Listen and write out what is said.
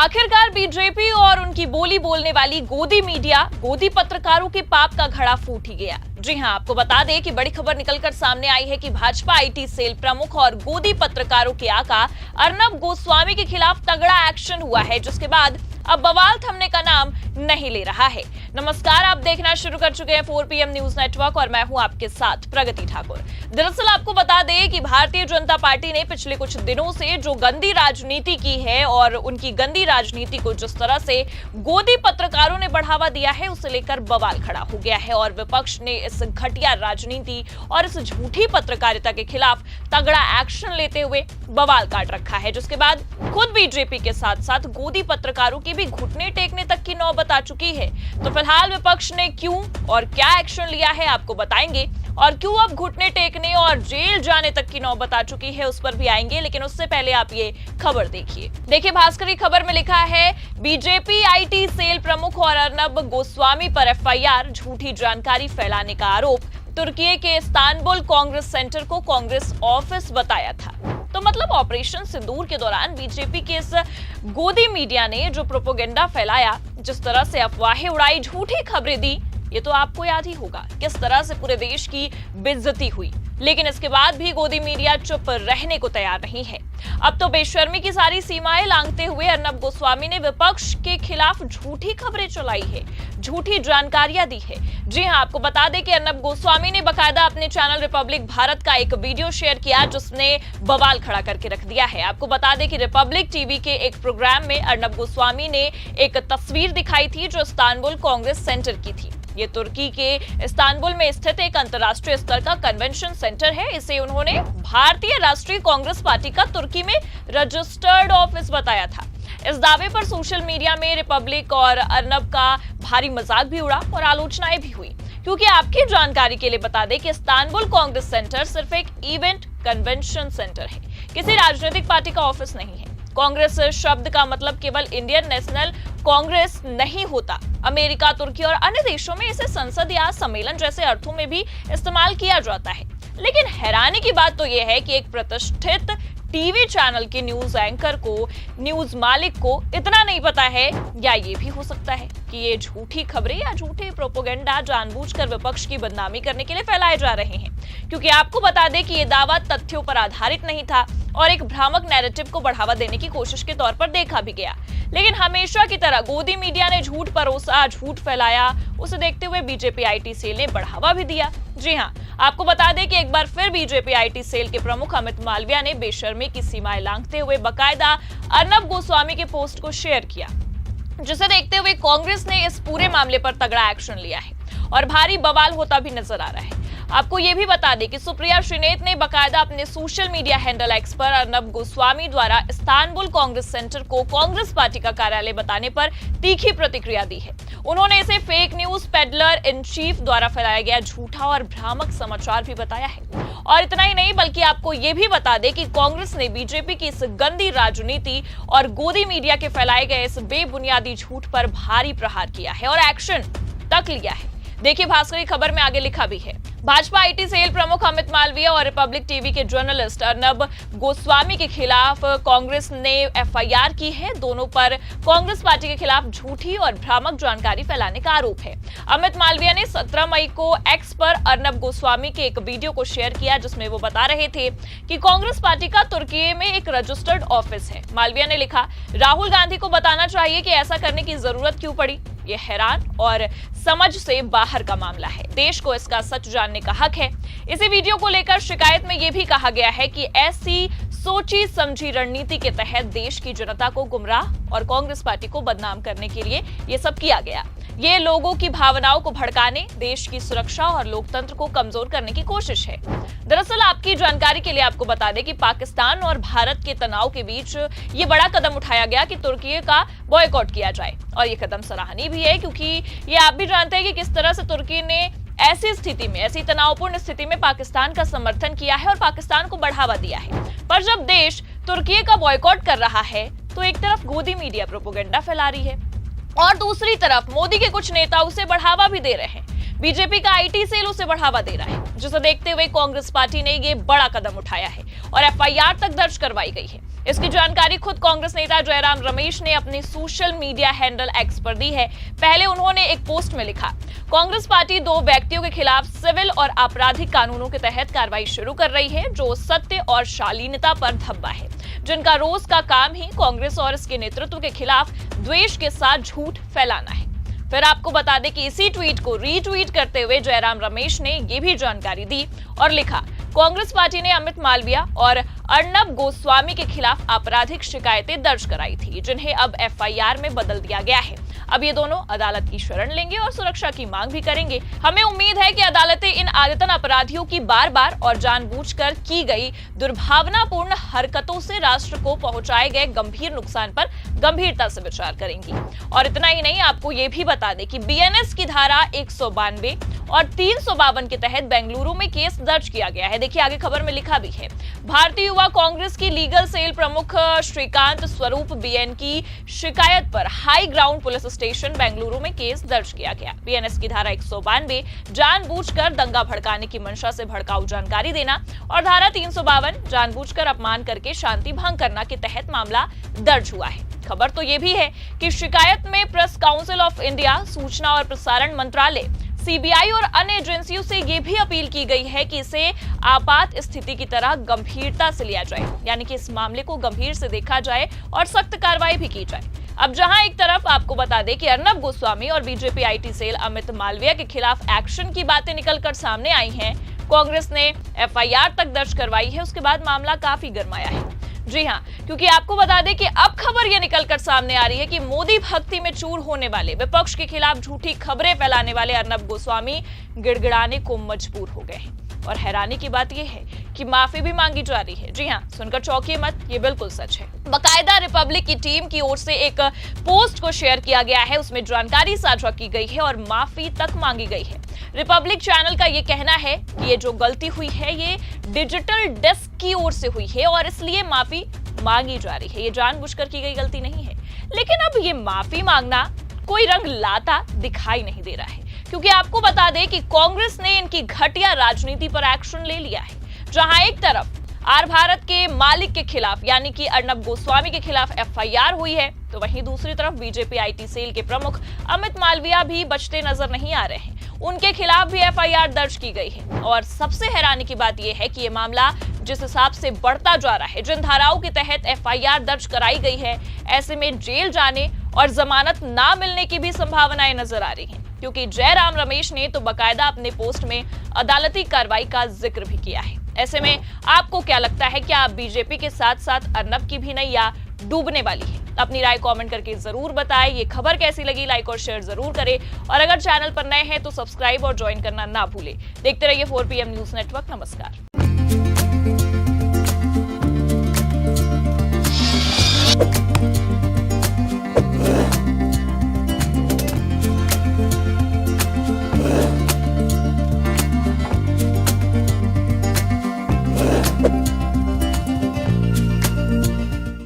आखिरकार बीजेपी और उनकी बोली बोलने वाली गोदी मीडिया, गोदी पत्रकारों के पाप का घड़ा फूट ही गया। जी हां, आपको बता दें कि बड़ी खबर निकलकर सामने आई है कि भाजपा आईटी सेल प्रमुख और गोदी पत्रकारों के आका अर्नब गोस्वामी के खिलाफ तगड़ा एक्शन हुआ है, जिसके बाद अब बवाल थमने का नाम नहीं ले रहा है। नमस्कार, आप देखना शुरू कर चुके हैं 4 PM न्यूज नेटवर्क और मैं हूं आपके साथ प्रगति ठाकुर। दरअसल आपको बता दें कि भारतीय जनता पार्टी ने पिछले कुछ दिनों से जो गंदी राजनीति की है और उनकी गंदी राजनीति को जिस तरह से गोदी पत्रकारों ने बढ़ावा दिया है, उसे लेकर बवाल खड़ा हो गया है और विपक्ष ने इस घटिया राजनीति और इस झूठी पत्रकारिता के खिलाफ तगड़ा एक्शन लेते हुए बवाल काट रखा है, जिसके बाद खुद बीजेपी के साथ साथ गोदी पत्रकारों की भी घुटने टेकने तक की नौबत आ चुकी है। तो फिलहाल विपक्ष ने क्यों और क्या एक्शन लिया है आपको बताएंगे, और क्यों अब घुटने टेकने और जेल जाने तक की नौबत आ चुकी है उस पर भी आएंगे, लेकिन उससे पहले आप ये खबर देखिए भास्करी खबर में लिखा है, बीजेपी आईटी सेल प्रमुख और अर्नब गोस्वामी पर FIR, झूठी जानकारी फैलाने का आरोप। तुर्की के इस्तांबुल कांग्रेस सेंटर को कांग्रेस ऑफिस बताया था। तो मतलब ऑपरेशन सिंदूर के दौरान बीजेपी के इस गोदी मीडिया ने जो प्रोपेगेंडा फैलाया, जिस तरह से अफवाहें उड़ाई, झूठी खबरें दी, ये तो आपको याद ही होगा किस तरह से पूरे देश की बेइज्जती हुई। लेकिन इसके बाद भी गोदी मीडिया चुप रहने को तैयार नहीं है। अब तो बेशर्मी की सारी सीमाएं लांघते हुए अर्नब गोस्वामी ने विपक्ष के खिलाफ झूठी खबरें चलाई है, झूठी जानकारियां दी है। जी हां, आपको बता दें कि अर्नब गोस्वामी ने बकायदा अपने चैनल रिपब्लिक भारत का एक वीडियो शेयर किया, जिसने बवाल खड़ा करके रख दिया है। आपको बता दें कि रिपब्लिक टीवी के एक प्रोग्राम में अर्नब गोस्वामी ने एक तस्वीर दिखाई थी जो इस्तांबुल कांग्रेस सेंटर की थी। ये तुर्की के इस्तांबुल में स्थित एक अंतर्राष्ट्रीय स्तर का कन्वेंशन सेंटर है। इसे उन्होंने भारतीय राष्ट्रीय कांग्रेस पार्टी का तुर्की में रजिस्टर्ड ऑफिस बताया था। इस दावे पर सोशल मीडिया में रिपब्लिक और अर्नब का भारी मजाक भी उड़ा और आलोचनाएं भी हुई, क्योंकि आपकी जानकारी के लिए बता दें कि इस्तांबुल कांग्रेस सेंटर सिर्फ एक इवेंट कन्वेंशन सेंटर है, किसी राजनीतिक पार्टी का ऑफिस नहीं है। कांग्रेस शब्द का मतलब केवल इंडियन नेशनल कांग्रेस नहीं होता। अमेरिका, तुर्की और अन्य देशों में इसे संसद या सम्मेलन जैसे अर्थों में भी इस्तेमाल किया जाता है। लेकिन हैरानी की बात तो यह है कि एक प्रतिष्ठित टीवी चैनल के न्यूज एंकर को, न्यूज मालिक को इतना नहीं पता है, या ये भी हो सकता है कि ये झूठी खबरें या झूठे प्रोपेगेंडा जानबूझकर विपक्ष की बदनामी करने के लिए फैलाए जा रहे हैं। क्योंकि आपको बता दें कि ये दावा तथ्यों पर आधारित नहीं था और एक भ्रामक नैरेटिव को बढ़ावा देने की कोशिश के तौर पर देखा भी गया। लेकिन हमेशा की तरह गोदी मीडिया ने झूठ परोसा, झूठ फैलाया। उसे देखते हुए बीजेपी आईटी सेल ने बढ़ावा भी दिया। जी हां, आपको बता दें कि एक बार फिर बीजेपी आईटी सेल के प्रमुख अमित मालविया ने बेशर्मी की सीमाएं लांघते हुए बकायदा अर्नब गोस्वामी के पोस्ट को शेयर किया, जिसे देखते हुए कांग्रेस ने इस पूरे मामले पर तगड़ा एक्शन लिया है और भारी बवाल होता भी नजर आ रहा है। आपको यह भी बता दें कि सुप्रिया श्रीनेत ने बकायदा अपने सोशल मीडिया हैंडल एक्स पर अर्नब गोस्वामी द्वारा इस्तांबुल कांग्रेस सेंटर को कांग्रेस पार्टी का कार्यालय बताने पर तीखी प्रतिक्रिया दी है। उन्होंने इसे fake news peddler in chief द्वारा फैलाया गया झूठा और भ्रामक समाचार भी बताया है। और इतना ही नहीं, बल्कि आपको यह भी बता दें कि कांग्रेस ने बीजेपी की इस गंदी राजनीति और गोदी मीडिया के फैलाए गए इस बेबुनियादी झूठ पर भारी प्रहार किया है और एक्शन तक लिया है। देखिए भास्करी खबर में आगे लिखा भी है, भाजपा आईटी सेल प्रमुख अमित मालविया और रिपब्लिक टीवी के जर्नलिस्ट अर्नब गोस्वामी के खिलाफ कांग्रेस ने FIR की है। दोनों पर कांग्रेस पार्टी के खिलाफ झूठी और भ्रामक जानकारी फैलाने का आरोप है। अमित मालविया ने 17 मई को एक्स पर अर्नब गोस्वामी के एक वीडियो को शेयर किया, जिसमें वो बता रहे थे कि कांग्रेस पार्टी का तुर्की में एक रजिस्टर्ड ऑफिस है। मालविया ने लिखा, राहुल गांधी को बताना चाहिए कि ऐसा करने की जरूरत क्यों पड़ी। ये हैरान और समझ से बाहर का मामला है। देश को इसका सच जानने का हक है। इसी वीडियो को लेकर शिकायत में यह भी कहा गया है कि ऐसी सोची समझी रणनीति के तहत देश की जनता को गुमराह और कांग्रेस पार्टी को बदनाम करने के लिए यह सब किया गया। ये लोगों की भावनाओं को भड़काने, देश की सुरक्षा और लोकतंत्र को कमजोर करने की कोशिश है। दरअसल आपकी जानकारी के लिए आपको बता दें कि पाकिस्तान और भारत के तनाव के बीच ये बड़ा कदम उठाया गया कि तुर्की का बॉयकॉट किया जाए, और ये कदम सराहनीय भी है, क्योंकि ये आप भी जानते हैं कि किस तरह से तुर्की ने ऐसी स्थिति में, ऐसी तनावपूर्ण स्थिति में पाकिस्तान का समर्थन किया है और पाकिस्तान को बढ़ावा दिया है। पर जब देश तुर्की का बॉयकॉट कर रहा है, तो एक तरफ गोदी मीडिया प्रोपेगेंडा फैला रही है और दूसरी तरफ मोदी के कुछ नेता उसे बढ़ावा भी दे रहे हैं। बीजेपी का आईटी सेल उसे बढ़ावा दे रहा है, जिसे देखते हुए कांग्रेस पार्टी ने ये बड़ा कदम उठाया है और एफआईआर तक दर्ज करवाई गई है। इसकी जानकारी खुद कांग्रेस नेता जयराम रमेश ने अपने सोशल मीडिया हैंडल एक्स पर दी है। पहले उन्होंने एक पोस्ट में लिखा, कांग्रेस पार्टी 2 व्यक्तियों के खिलाफ सिविल और आपराधिक कानूनों के तहत कार्रवाई शुरू कर रही है, जो सत्य और शालीनता पर धब्बा है, जिनका रोज का काम ही कांग्रेस और इसके नेतृत्व के खिलाफ द्वेष के साथ झूठ फैलाना है। फिर आपको बता दें कि इसी ट्वीट को रीट्वीट करते हुए जयराम रमेश ने यह भी जानकारी दी और लिखा, कांग्रेस पार्टी ने अमित मालविया और अर्नब गोस्वामी के खिलाफ आपराधिक शिकायतें दर्ज कराई थी, जिन्हें अब एफआईआर में बदल दिया गया है। अब ये दोनों अदालत की शरण लेंगे और सुरक्षा की मांग भी करेंगे। हमें उम्मीद है कि अदालतें इन आदतन अपराधियों की बार-बार और जानबूझकर की गई दुर्भावनापूर्ण हरकतों से राष्ट्र को पहुंचाए गए गंभीर नुकसान पर गंभीरता से विचार करेंगी। और इतना ही नहीं, आपको ये भी बता दें कि बीएनएस की धारा 192 और 352 के तहत बेंगलुरु में केस दर्ज किया गया है। देखिए आगे खबर में लिखा भी है, भारतीय युवा कांग्रेस की लीगल सेल प्रमुख श्रीकांत स्वरूप बीएन की शिकायत पर high ground police station Bengaluru में केस दर्ज किया गया। बीएनएस की धारा 192 जानबूझकर दंगा भड़काने की मंशा से भड़काऊ जानकारी देना और धारा 352 जानबूझकर अपमान करके शांति भंग करना के तहत मामला दर्ज हुआ है। खबर तो ये भी है कि शिकायत में प्रेस काउंसिल ऑफ इंडिया, सूचना और प्रसारण मंत्रालय, सीबीआई और अन्य एजेंसियों से यह भी अपील की गई है कि इसे आपात स्थिति की तरह गंभीरता से लिया जाए, यानी कि इस मामले को गंभीर से देखा जाए और सख्त कार्रवाई भी की जाए। अब जहां एक तरफ आपको बता दें कि अर्नब गोस्वामी और BJP IT cell Amit Malviya के खिलाफ एक्शन की बातें निकलकर सामने आई हैं, कांग्रेस ने एफआईआर तक दर्ज करवाई है, उसके बाद मामला काफी गर्माया है। जी हां, क्योंकि आपको बता दें कि अब खबर यह निकलकर सामने आ रही है कि मोदी भक्ति में चूर होने वाले, विपक्ष के खिलाफ झूठी खबरें फैलाने वाले अर्नब गोस्वामी गिड़गिड़ाने को मजबूर हो गए हैं। और हैरानी की बात यह है कि माफी भी मांगी जा रही है। जी हां, सुनकर चौंकिए मत, ये बिल्कुल सच है। बाकायदा रिपब्लिक की टीम की ओर से एक पोस्ट को शेयर किया गया है, उसमें जानकारी साझा की गई है और माफी तक मांगी गई है। रिपब्लिक चैनल का ये कहना है कि ये जो गलती हुई है ये डिजिटल डेस्क की ओर से हुई है और इसलिए माफी मांगी जा रही है। ये जानबूझकर की गई गलती नहीं है, लेकिन अब ये माफी मांगना कोई रंग लाता दिखाई नहीं दे रहा है, क्योंकि आपको बता दें कि कांग्रेस ने इनकी घटिया राजनीति पर एक्शन ले लिया है। जहां एक तरफ आर भारत के मालिक के खिलाफ यानी कि अर्नब गोस्वामी के खिलाफ एफआईआर हुई है, तो वहीं दूसरी तरफ बीजेपी आईटी सेल के प्रमुख अमित मालविया भी बचते नजर नहीं आ रहे हैं। उनके खिलाफ भी एफआईआर दर्ज की गई है। और सबसे हैरानी की बात यह है कि यह मामला जिस हिसाब से बढ़ता जा रहा है, जिन धाराओं के तहत एफआईआर दर्ज कराई गई है, ऐसे में जेल जाने और जमानत ना मिलने की भी संभावनाएं नजर आ रही हैं, क्योंकि जयराम रमेश ने तो बाकायदा अपने पोस्ट में अदालती कार्रवाई का जिक्र भी किया है। ऐसे में आपको क्या लगता है, क्या बीजेपी के साथ साथ अर्नब की भी नैया डूबने वाली है? अपनी राय कमेंट करके जरूर बताएं। ये खबर कैसी लगी, लाइक और शेयर जरूर करें और अगर चैनल पर नए हैं तो सब्सक्राइब और ज्वाइन करना ना भूलें। देखते रहिए 4PM न्यूज नेटवर्क। नमस्कार।